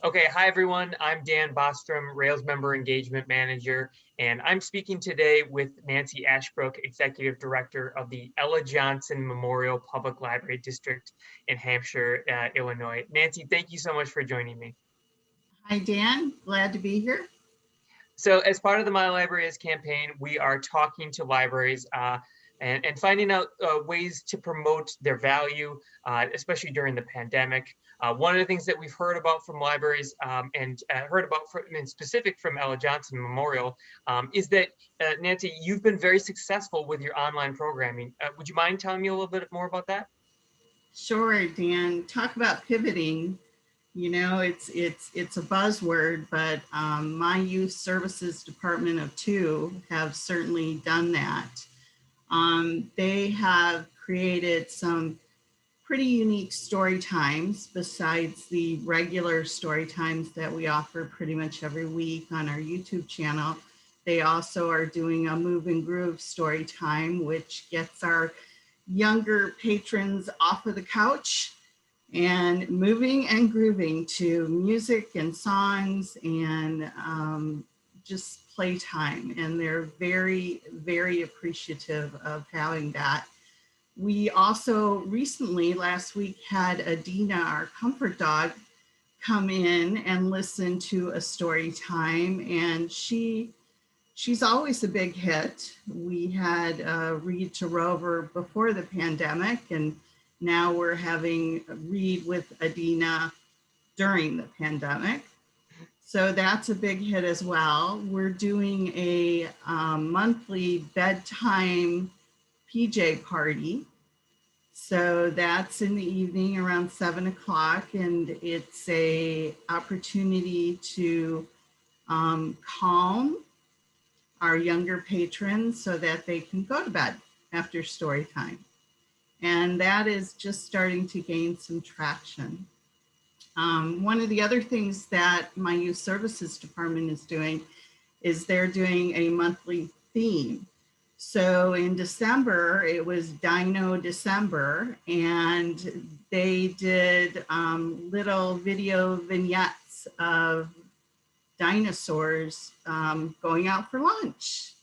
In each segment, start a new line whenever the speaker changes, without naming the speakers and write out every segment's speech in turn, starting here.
Okay, hi everyone. I'm Dan Bostrom, Rails Member Engagement Manager, and I'm speaking today with Nancy Ashbrook, Executive Director of the Ella Johnson Memorial Public Library District in Hampshire, Illinois. Nancy, thank you so much for joining me.
Hi, Dan. Glad to be here.
So, as part of the My Library Is campaign, we are talking to libraries and finding out ways to promote their value, especially during the pandemic. One of the things that we've heard about from libraries and heard about in specific from Ella Johnson Memorial is that, Nancy, you've been very successful with your online programming. Would you mind telling me a little bit more about that?
Sure, Dan. Talk about pivoting. It's a buzzword, but my youth services department of two have certainly done that. They have created some pretty unique story times besides the regular story times that we offer pretty much every week on our YouTube channel. They also are doing a move and groove story time, which gets our younger patrons off of the couch and moving and grooving to music and songs and just playtime. And they're very, very appreciative of having that. We also recently, last week, had Adina, our comfort dog, come in and listen to a story time, and she's always a big hit. We had Read to Rover before the pandemic, and now we're having Read with Adina during the pandemic. So that's a big hit as well. We're doing a monthly bedtime PJ party. So that's in the evening around 7 o'clock, and it's a opportunity to calm our younger patrons so that they can go to bed after story time. And that is just starting to gain some traction. One of the other things that my youth services department is doing is they're doing a monthly theme. So in December, it was Dino December, and they did little video vignettes of dinosaurs going out for lunch,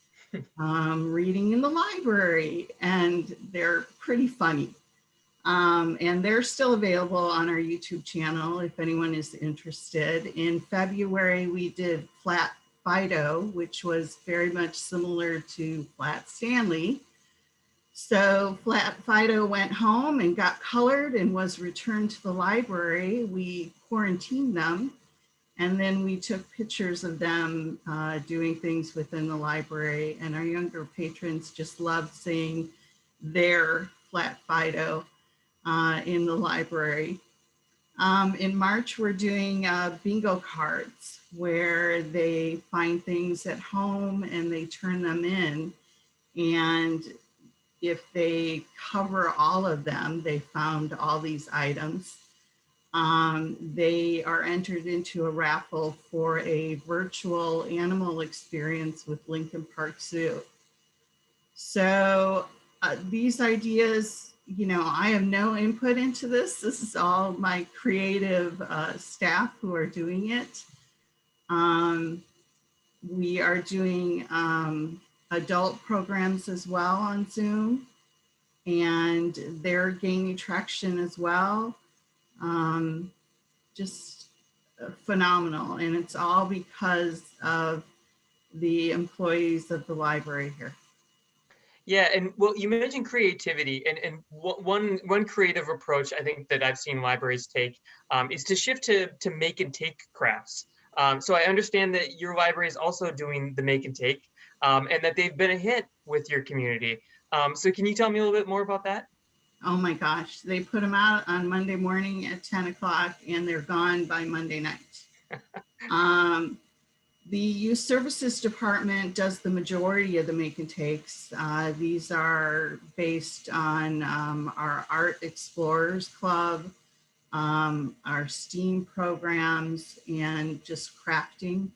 reading in the library, and they're pretty funny. And they're still available on our YouTube channel if anyone is interested. In February, we did Flat Fido, which was very much similar to Flat Stanley. So Flat Fido went home and got colored and was returned to the library. We quarantined them, and then we took pictures of them doing things within the library, and our younger patrons just loved seeing their Flat Fido in the library. In March, we're doing bingo cards where they find things at home and they turn them in. And if they cover all of them, they found all these items. They are entered into a raffle for a virtual animal experience with Lincoln Park Zoo. So these ideas, I have no input into this. This is all my creative staff who are doing it. We are doing adult programs as well on Zoom, and they're gaining traction as well. Just phenomenal. And it's all because of the employees of the library here.
Yeah, and well, you mentioned creativity, and one creative approach I think that I've seen libraries take is to shift to make and take crafts. So I understand that your library is also doing the make and take, and that they've been a hit with your community. So can you tell me a little bit more about that?
Oh my gosh, they put them out on Monday morning at 10 o'clock and they're gone by Monday night. The Youth Services Department does the majority of the make and takes. These are based on our Art Explorers Club, our STEAM programs, and just crafting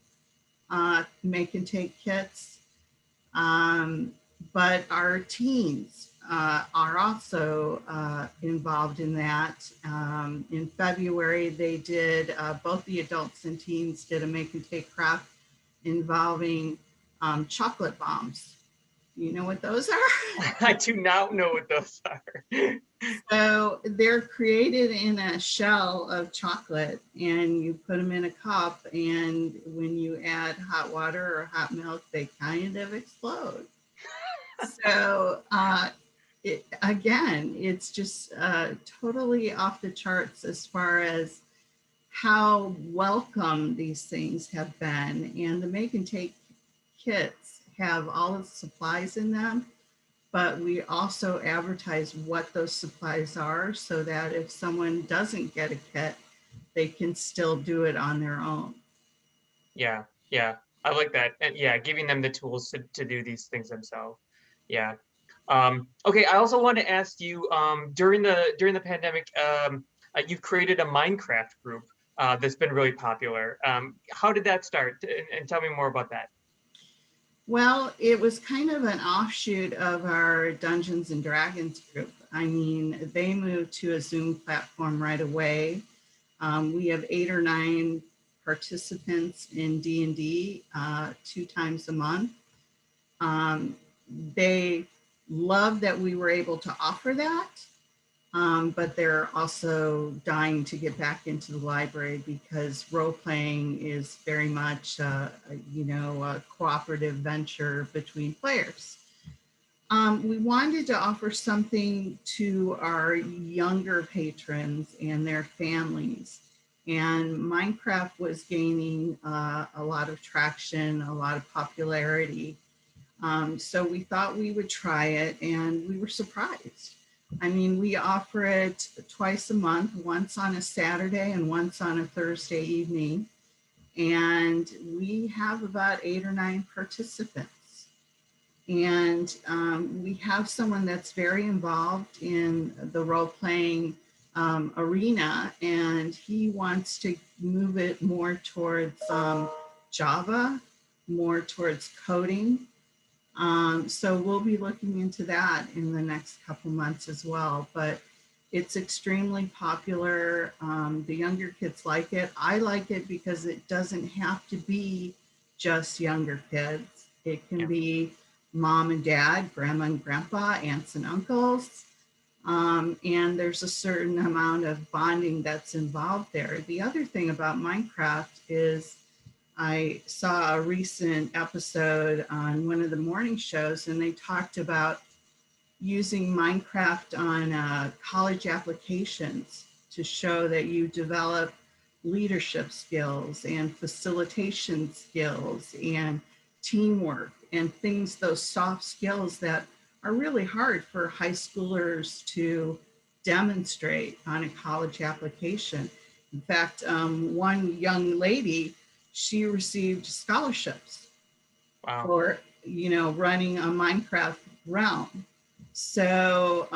make and take kits. But our teens are also involved in that. In February, they did, both the adults and teens did a make and take craft involving chocolate bombs. You know what those are?
I do not know what those are.
So they're created in a shell of chocolate, and you put them in a cup, and when you add hot water or hot milk, they kind of explode. So again, it's just totally off the charts as far as how welcome these things have been. And the make and take kits have all of the supplies in them, but we also advertise what those supplies are so that if someone doesn't get a kit, they can still do it on their own.
Yeah, yeah, I like that. And yeah, giving them the tools to do these things themselves. Yeah. Okay, I also want to ask you, during the pandemic, you've created a Minecraft group that's been really popular. How did that start? And tell me more about that.
Well, it was kind of an offshoot of our Dungeons and Dragons group. I mean, they moved to a Zoom platform right away. We have 8 or 9 participants in D&D 2 times a month. They love that we were able to offer that, but they're also dying to get back into the library because role playing is very much, a cooperative venture between players. We wanted to offer something to our younger patrons and their families. And Minecraft was gaining a lot of traction, a lot of popularity. So we thought we would try it, and we were surprised. I mean, we offer it twice a month, once on a Saturday and once on a Thursday evening. And we have about 8 or 9 participants. And we have someone that's very involved in the role-playing arena, and he wants to move it more towards Java, more towards coding. So we'll be looking into that in the next couple months as well. But it's extremely popular. The younger kids like it. I like it because it doesn't have to be just younger kids. It can be mom and dad, grandma and grandpa, aunts and uncles. And there's a certain amount of bonding that's involved there. The other thing about Minecraft is I saw a recent episode on one of the morning shows, and they talked about using Minecraft on college applications to show that you develop leadership skills and facilitation skills and teamwork and things, those soft skills that are really hard for high schoolers to demonstrate on a college application. In fact, one young lady, she received scholarships
Wow.
for, running a Minecraft realm. So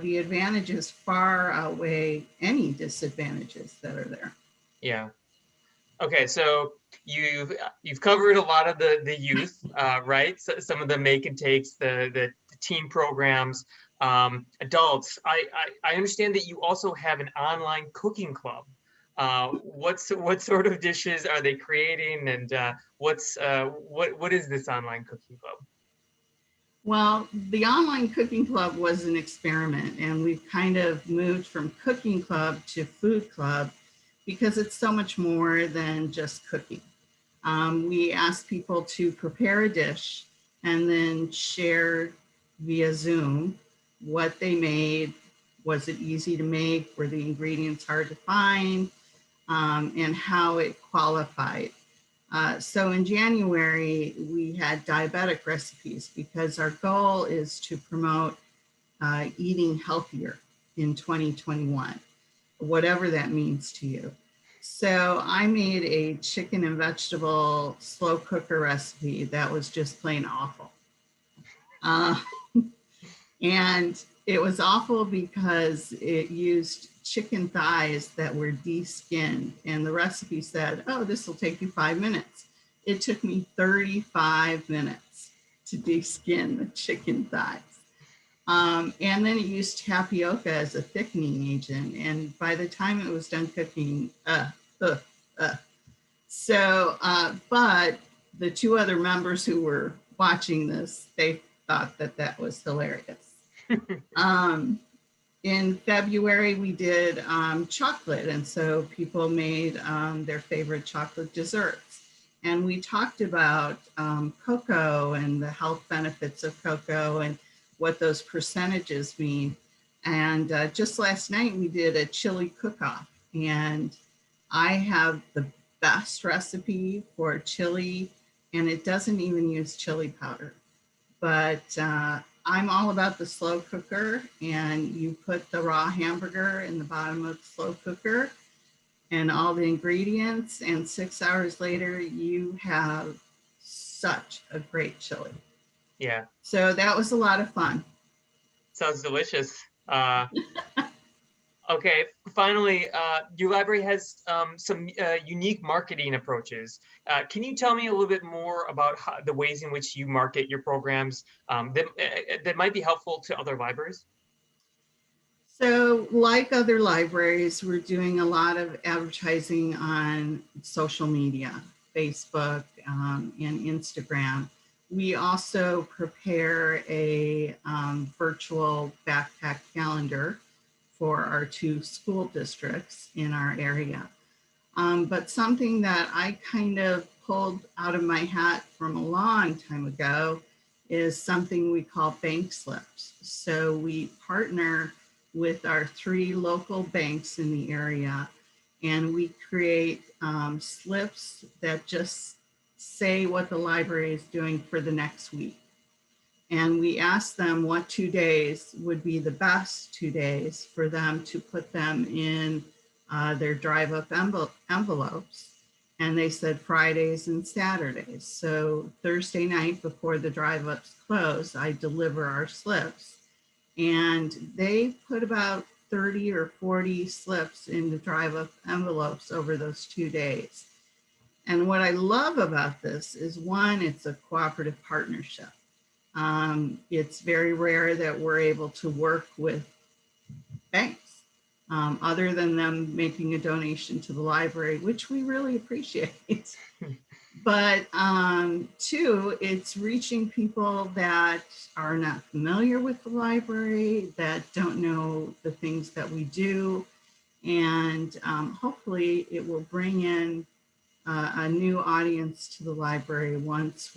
the advantages far outweigh any disadvantages that are there.
Yeah. Okay, so you've covered a lot of the youth, right? So some of the make and takes, the teen programs, adults. I understand that you also have an online cooking club. What sort of dishes are they creating, and what is this online cooking club?
Well, the online cooking club was an experiment, and we've kind of moved from cooking club to food club because it's so much more than just cooking. We asked people to prepare a dish and then share via Zoom what they made. Was it easy to make? Were the ingredients hard to find? And how it qualified. So in January, we had diabetic recipes because our goal is to promote eating healthier in 2021, whatever that means to you. So I made a chicken and vegetable slow cooker recipe that was just plain awful. Uh, and it was awful because it used chicken thighs that were de-skinned, and the recipe said, oh, this will take you 5 minutes. It took me 35 minutes to de-skin the chicken thighs. And then it used tapioca as a thickening agent. And by the time it was done cooking, uh, uh. But the two other members who were watching this, they thought that that was hilarious. Um, in February, we did chocolate. And so people made their favorite chocolate desserts. And we talked about cocoa and the health benefits of cocoa and what those percentages mean. And just last night, we did a chili cook-off. And I have the best recipe for chili, and it doesn't even use chili powder. But I'm all about the slow cooker, and you put the raw hamburger in the bottom of the slow cooker and all the ingredients, and 6 hours later, you have such a great chili.
Yeah.
So that was a lot of fun.
Sounds delicious. Okay, finally, your library has some unique marketing approaches. Can you tell me a little bit more about the ways in which you market your programs that might be helpful to other libraries?
So, like other libraries, we're doing a lot of advertising on social media, Facebook and Instagram. We also prepare a virtual backpack calendar for our 2 school districts in our area. But something that I kind of pulled out of my hat from a long time ago is something we call bank slips. So we partner with our 3 local banks in the area, and we create slips that just say what the library is doing for the next week. And we asked them what 2 days would be the best 2 days for them to put them in their drive-up envelopes. And they said Fridays and Saturdays. So Thursday night before the drive-ups close, I deliver our slips. And they put about 30 or 40 slips in the drive-up envelopes over those 2 days. And what I love about this is, one, it's a cooperative partnership. It's very rare that we're able to work with banks, other than them making a donation to the library, which we really appreciate. But 2, it's reaching people that are not familiar with the library, that don't know the things that we do. And hopefully it will bring in a new audience to the library once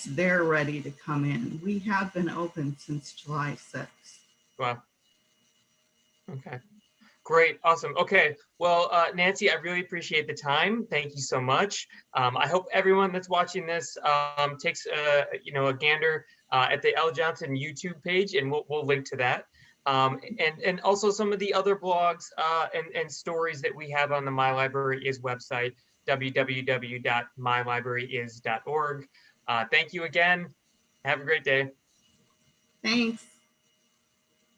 they're ready to come in. We have been open since July 6th.
Wow. Okay. Great. Awesome. Okay. Well, Nancy, I really appreciate the time. Thank you so much. I hope everyone that's watching this takes a gander at the L Johnson YouTube page, and we'll link to that. And also some of the other blogs and stories that we have on the My Library Is website, www.mylibraryis.org. Thank you again. Have a great day.
Thanks.